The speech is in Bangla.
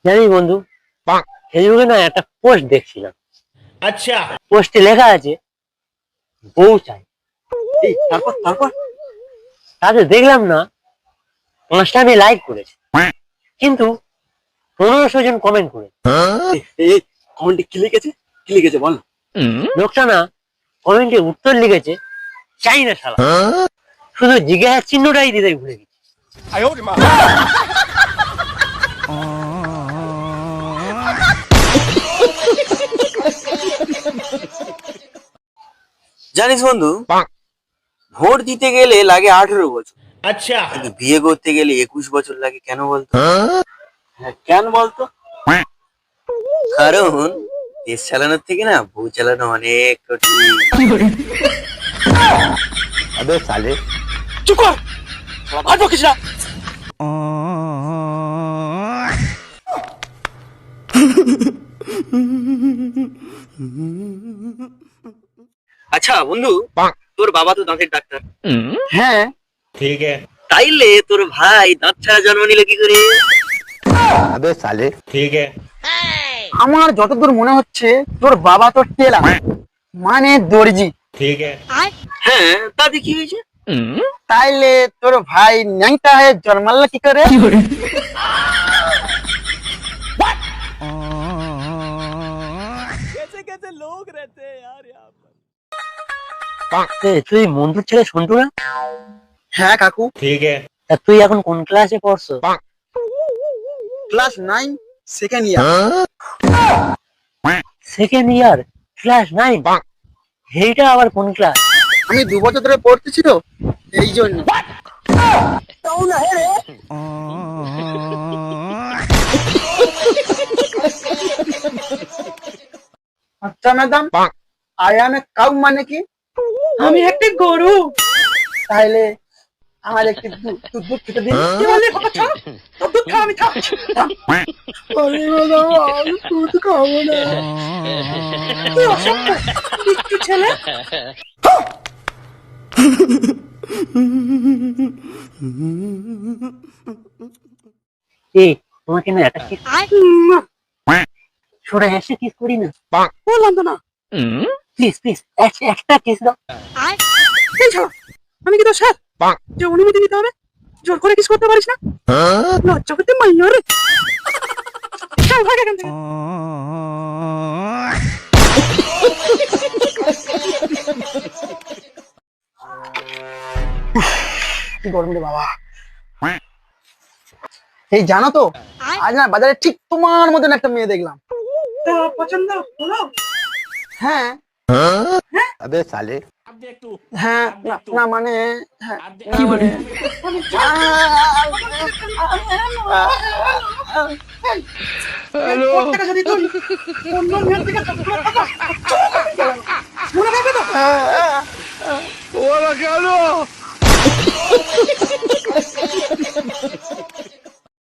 জানি বন্ধু, ফেসবুকে না একটা পোস্ট দেখছিলাম। अच्छा। পোস্টে লেখা আছে বউ চাই। তারপর তারপর তাতে দেখলাম না 5টা মেয়ে লাইক করেছে, কিন্তু 1500 জন কমেন্ট করেছে। এই কমেন্টে কি লিখেছে বল। লোকটা না কমেন্টে উত্তর লিখেছে চাই না শালা, শুধু জিজ্ঞাসা চিহ্নটাই দিতে ভুলে গেছি। জানিস বন্ধু, ভোট দিতে গেলে লাগে 18 বছর, अच्छा। কিন্তু বিয়ে করতে গেলে 21 বছর লাগে। কেন বলতো? হ্যাঁ, কেন বলতো? কারণ দেশ চালানোর থেকে না বউ চালানো অনেক কঠিন। আবে সালে, চুপ কর, শালা ভাট বকিস না। আচ্ছা বন্ধু, তোর বাবা তো দাঁতের ডাক্তার। হ্যাঁ ठीक है। তাইলে তোর ভাই দাঁত ছাড়া জন্ম নিল কি করে? আবে সালে, ठीक है। আমার যতদূর মনে হচ্ছে তোর বাবা তো টেলার, মানে দর্জি। ठीक है। হ্যাঁ, তাতে কি হয়েছে? তাইলে তোর ভাই ন্যাংটা হয়ে জন্মালো কি করে? তুই মন্টুর ছেলে সন্টু না? হ্যাঁ কাকু, ठीक है। তা তুই এখন কোন ক্লাসে পড়ছো? Class 9 second year. Second year, class 9? এইটা আবার কোন ক্লাস? আমি 2 বছর ধরে পড়তেছি তো, এই জন্য। আচ্ছা madam, I M a cow মানে কি? আমি একটি গরু। তাহলে আমার একটি দুধ খেতে দিন। কি বলে বাবা, ছাড়। তোর দুধ খাও, আমি খাচ্ছি। আরে ম্যাডাম, আমি দুধ খাবো না। তুই অসভ্য, বিচ্ছু ছেলে। এই তোমাকে না একটা কিস, ছোট এসে কিস করি না? বললাম তো না। প্লিজ প্লিজ একটা কিস দাও। এই ছাড়া, আমি কি তো স্যার যে অনুমতি দিতে হবে? জোর করে কিস করতে পারিস না? লজ্জা করতে মাইয়া রে। চল ভাগ এখান থেকে। কি গরম রে বাবা। এই জানো তো, আজ না বাজারে ঠিক তোমার মতন একটা মেয়ে দেখলাম। পছন্দ হলো? হ্যাঁ আবে সালে, হ্যাঁ, না মানে হ্যাঁ, কি বলে? টাকা যদি তুই অন্য মেয়ের দিকে মনে রাখবে তো?